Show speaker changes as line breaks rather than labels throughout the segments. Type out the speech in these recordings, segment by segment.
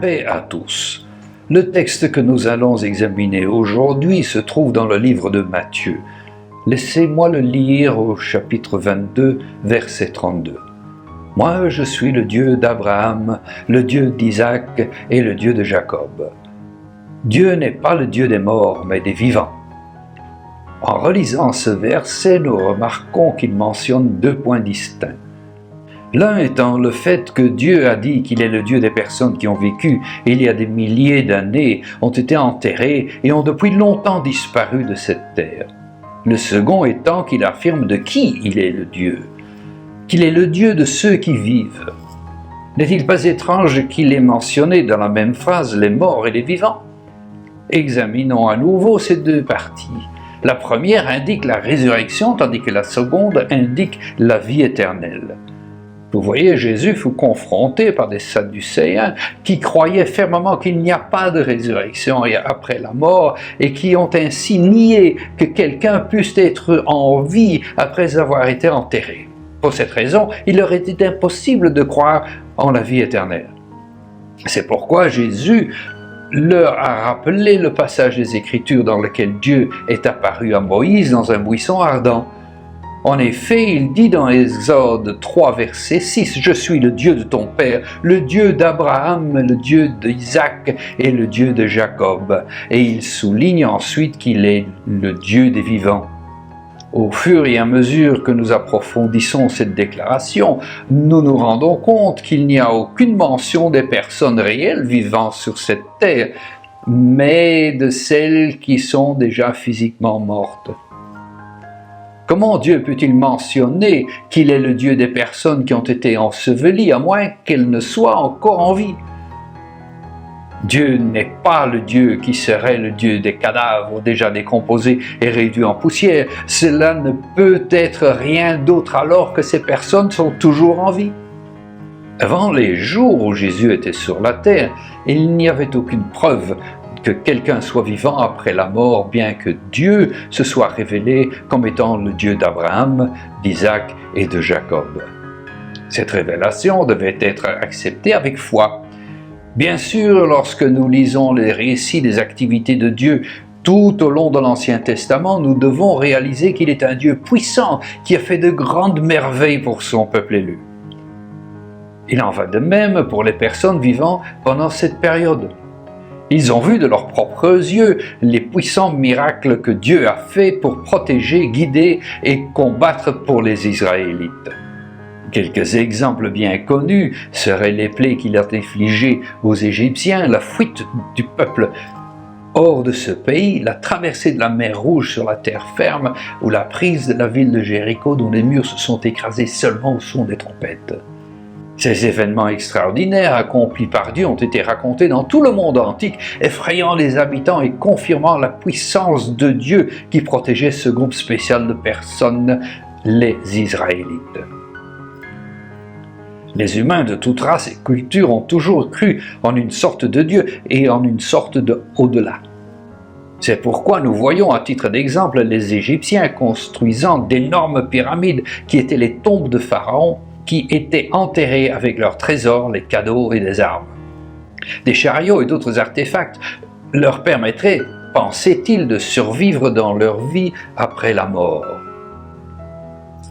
paix à tous. Le texte que nous allons examiner aujourd'hui se trouve dans le livre de Matthieu. Laissez-moi le lire au chapitre 22, verset 32. « Moi, je suis le Dieu d'Abraham, le Dieu d'Isaac et le Dieu de Jacob. » Dieu n'est pas le Dieu des morts, mais des vivants. En relisant ce verset, nous remarquons qu'il mentionne deux points distincts. L'un étant le fait que Dieu a dit qu'il est le Dieu des personnes qui ont vécu il y a des milliers d'années, ont été enterrées et ont depuis longtemps disparu de cette terre. Le second étant qu'il affirme de qui il est le Dieu, qu'il est le Dieu de ceux qui vivent. N'est-il pas étrange qu'il ait mentionné dans la même phrase les morts et les vivants? Examinons à nouveau ces deux parties. La première indique la résurrection, tandis que la seconde indique la vie éternelle. Vous voyez, Jésus fut confronté par des Sadducéens qui croyaient fermement qu'il n'y a pas de résurrection après la mort et qui ont ainsi nié que quelqu'un puisse être en vie après avoir été enterré. Pour cette raison, il leur était impossible de croire en la vie éternelle. C'est pourquoi Jésus leur a rappelé le passage des Écritures dans lequel Dieu est apparu à Moïse dans un buisson ardent. En effet, il dit dans Exode 3, verset 6, « Je suis le Dieu de ton père, le Dieu d'Abraham, le Dieu d'Isaac et le Dieu de Jacob. » Et il souligne ensuite qu'il est le Dieu des vivants. Au fur et à mesure que nous approfondissons cette déclaration, nous nous rendons compte qu'il n'y a aucune mention des personnes réelles vivant sur cette terre, mais de celles qui sont déjà physiquement mortes. Comment Dieu peut-il mentionner qu'il est le Dieu des personnes qui ont été ensevelies, à moins qu'elles ne soient encore en vie? Dieu n'est pas le Dieu qui serait le Dieu des cadavres déjà décomposés et réduits en poussière. Cela ne peut être rien d'autre alors que ces personnes sont toujours en vie. Avant les jours où Jésus était sur la terre, il n'y avait aucune preuve que quelqu'un soit vivant après la mort, bien que Dieu se soit révélé comme étant le Dieu d'Abraham, d'Isaac et de Jacob. Cette révélation devait être acceptée avec foi. Bien sûr, lorsque nous lisons les récits des activités de Dieu tout au long de l'Ancien Testament, nous devons réaliser qu'il est un Dieu puissant qui a fait de grandes merveilles pour son peuple élu. Il en va de même pour les personnes vivant pendant cette période. Ils ont vu de leurs propres yeux les puissants miracles que Dieu a faits pour protéger, guider et combattre pour les Israélites. Quelques exemples bien connus seraient les plaies qu'il a infligées aux Égyptiens, la fuite du peuple hors de ce pays, la traversée de la mer Rouge sur la terre ferme ou la prise de la ville de Jéricho dont les murs se sont écrasés seulement au son des trompettes. Ces événements extraordinaires accomplis par Dieu ont été racontés dans tout le monde antique, effrayant les habitants et confirmant la puissance de Dieu qui protégeait ce groupe spécial de personnes, les Israélites. Les humains de toute race et culture ont toujours cru en une sorte de Dieu et en une sorte de au-delà. C'est pourquoi nous voyons à titre d'exemple les Égyptiens construisant d'énormes pyramides qui étaient les tombes de Pharaon, qui étaient enterrés avec leurs trésors, les cadeaux et les armes. Des chariots et d'autres artefacts leur permettraient, pensaient-ils, de survivre dans leur vie après la mort.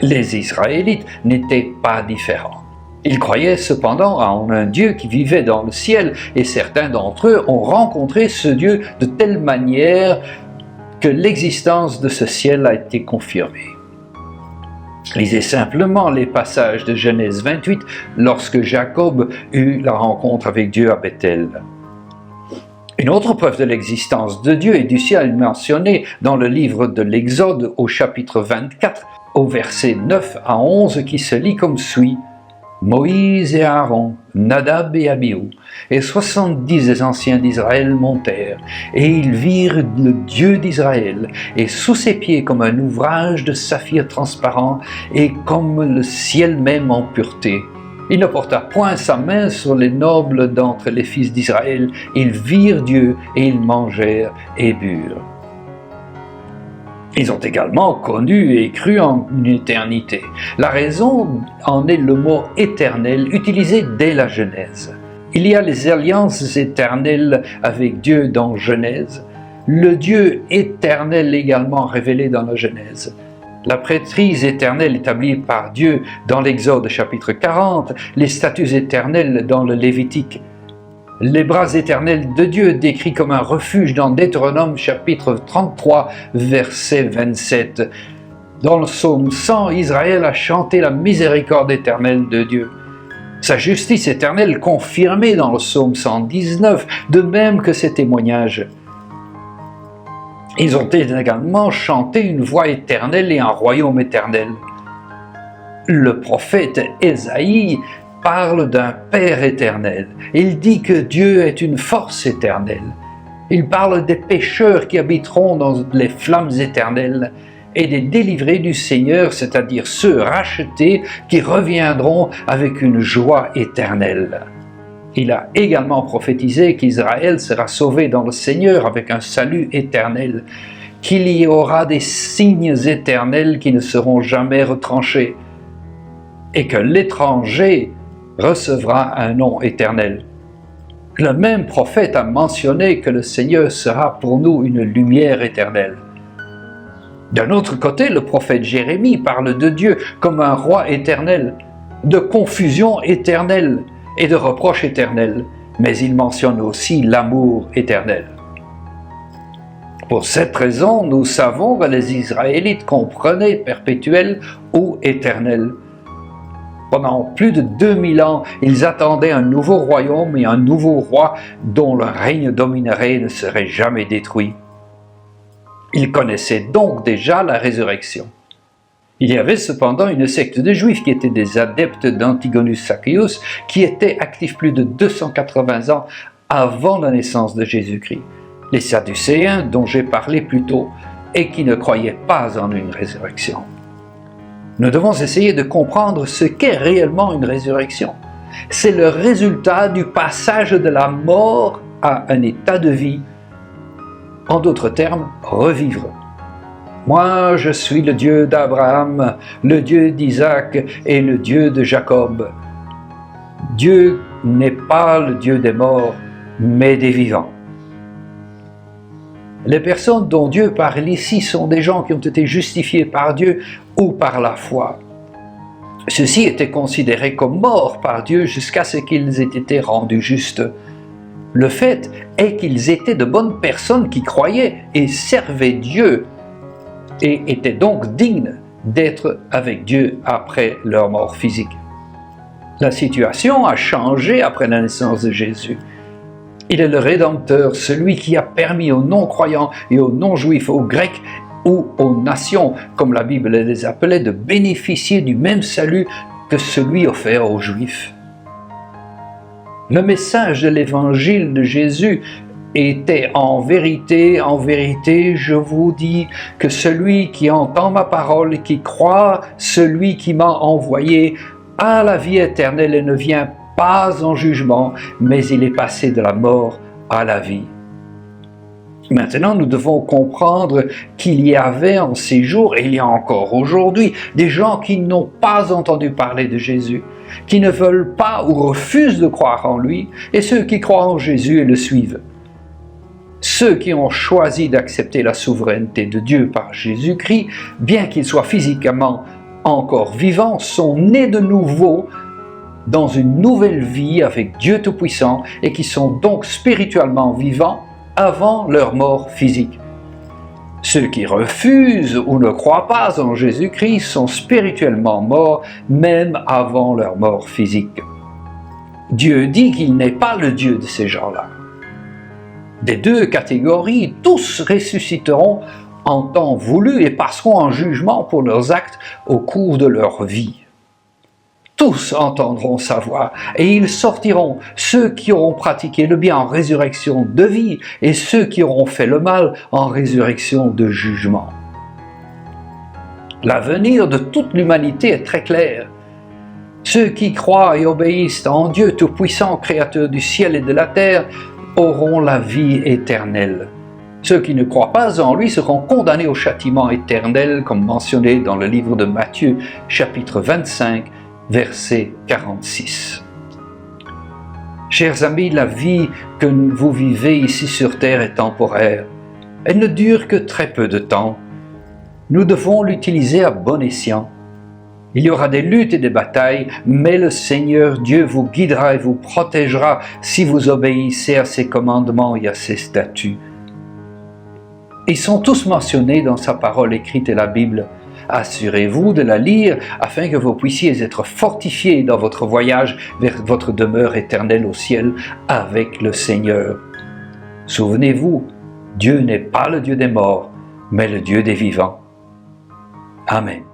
Les Israélites n'étaient pas différents. Ils croyaient cependant en un Dieu qui vivait dans le ciel et certains d'entre eux ont rencontré ce Dieu de telle manière que l'existence de ce ciel a été confirmée. Lisez simplement les passages de Genèse 28 lorsque Jacob eut la rencontre avec Dieu à Bethel. Une autre preuve de l'existence de Dieu et du ciel mentionnée dans le livre de l'Exode au chapitre 24 au verset 9 à 11 qui se lit comme suit. Moïse et Aaron, Nadab et Abihu, et 70 des anciens d'Israël montèrent, et ils virent le Dieu d'Israël, et sous ses pieds comme un ouvrage de saphir transparent, et comme le ciel même en pureté. Il ne porta point sa main sur les nobles d'entre les fils d'Israël, ils virent Dieu, et ils mangèrent et burent. Ils ont également connu et cru en une éternité. La raison en est le mot « éternel » utilisé dès la Genèse. Il y a les alliances éternelles avec Dieu dans Genèse, le Dieu éternel également révélé dans la Genèse. La prêtrise éternelle établie par Dieu dans l'Exode chapitre 40, les statuts éternels dans le Lévitique. Les bras éternels de Dieu décrits comme un refuge dans Deutéronome chapitre 33, verset 27. Dans le psaume 100, Israël a chanté la miséricorde éternelle de Dieu. Sa justice éternelle confirmée dans le psaume 119, de même que ses témoignages. Ils ont également chanté une voix éternelle et un royaume éternel. Le prophète Ésaïe parle d'un Père éternel. Il dit que Dieu est une force éternelle. Il parle des pécheurs qui habiteront dans les flammes éternelles et des délivrés du Seigneur, c'est-à-dire ceux rachetés qui reviendront avec une joie éternelle. Il a également prophétisé qu'Israël sera sauvé dans le Seigneur avec un salut éternel, qu'il y aura des signes éternels qui ne seront jamais retranchés, et que l'étranger recevra un nom éternel. Le même prophète a mentionné que le Seigneur sera pour nous une lumière éternelle. D'un autre côté, le prophète Jérémie parle de Dieu comme un roi éternel, de confusion éternelle, et de reproches éternels, mais il mentionne aussi l'amour éternel. Pour cette raison, nous savons que les Israélites comprenaient perpétuel ou éternel. Pendant plus de 2000 ans, ils attendaient un nouveau royaume et un nouveau roi dont le règne dominerait et ne serait jamais détruit. Ils connaissaient donc déjà la résurrection. Il y avait cependant une secte de Juifs qui étaient des adeptes d'Antigonus Zacchaeus, qui étaient actifs plus de 280 ans avant la naissance de Jésus-Christ. Les Sadducéens, dont j'ai parlé plus tôt, et qui ne croyaient pas en une résurrection. Nous devons essayer de comprendre ce qu'est réellement une résurrection. C'est le résultat du passage de la mort à un état de vie. En d'autres termes, revivre. Moi, je suis le Dieu d'Abraham, le Dieu d'Isaac et le Dieu de Jacob. Dieu n'est pas le Dieu des morts, mais des vivants. Les personnes dont Dieu parle ici sont des gens qui ont été justifiés par Dieu ou par la foi. Ceux-ci étaient considérés comme morts par Dieu jusqu'à ce qu'ils aient été rendus justes. Le fait est qu'ils étaient de bonnes personnes qui croyaient et servaient Dieu, et étaient donc dignes d'être avec Dieu après leur mort physique. La situation a changé après la naissance de Jésus. Il est le Rédempteur, celui qui a permis aux non-croyants et aux non-juifs, aux Grecs ou aux nations, comme la Bible les appelait, de bénéficier du même salut que celui offert aux Juifs. Le message de l'Évangile de Jésus était en vérité, je vous dis que celui qui entend ma parole et qui croit celui qui m'a envoyé a la vie éternelle et ne vient pas en jugement, mais il est passé de la mort à la vie. Maintenant, nous devons comprendre qu'il y avait en ces jours, et il y a encore aujourd'hui, des gens qui n'ont pas entendu parler de Jésus, qui ne veulent pas ou refusent de croire en lui, et ceux qui croient en Jésus et le suivent. Ceux qui ont choisi d'accepter la souveraineté de Dieu par Jésus-Christ, bien qu'ils soient physiquement encore vivants, sont nés de nouveau dans une nouvelle vie avec Dieu Tout-Puissant et qui sont donc spirituellement vivants avant leur mort physique. Ceux qui refusent ou ne croient pas en Jésus-Christ sont spirituellement morts même avant leur mort physique. Dieu dit qu'il n'est pas le Dieu de ces gens-là. Des deux catégories, tous ressusciteront en temps voulu et passeront en jugement pour leurs actes au cours de leur vie. Tous entendront sa voix et ils sortiront, ceux qui auront pratiqué le bien en résurrection de vie et ceux qui auront fait le mal en résurrection de jugement. L'avenir de toute l'humanité est très clair. Ceux qui croient et obéissent en Dieu Tout-Puissant, Créateur du ciel et de la terre, auront la vie éternelle. Ceux qui ne croient pas en lui seront condamnés au châtiment éternel, comme mentionné dans le livre de Matthieu, chapitre 25, verset 46. Chers amis, la vie que vous vivez ici sur terre est temporaire. Elle ne dure que très peu de temps. Nous devons l'utiliser à bon escient. Il y aura des luttes et des batailles, mais le Seigneur Dieu vous guidera et vous protégera si vous obéissez à ses commandements et à ses statuts. Ils sont tous mentionnés dans sa parole écrite et la Bible. Assurez-vous de la lire afin que vous puissiez être fortifiés dans votre voyage vers votre demeure éternelle au ciel avec le Seigneur. Souvenez-vous, Dieu n'est pas le Dieu des morts, mais le Dieu des vivants. Amen.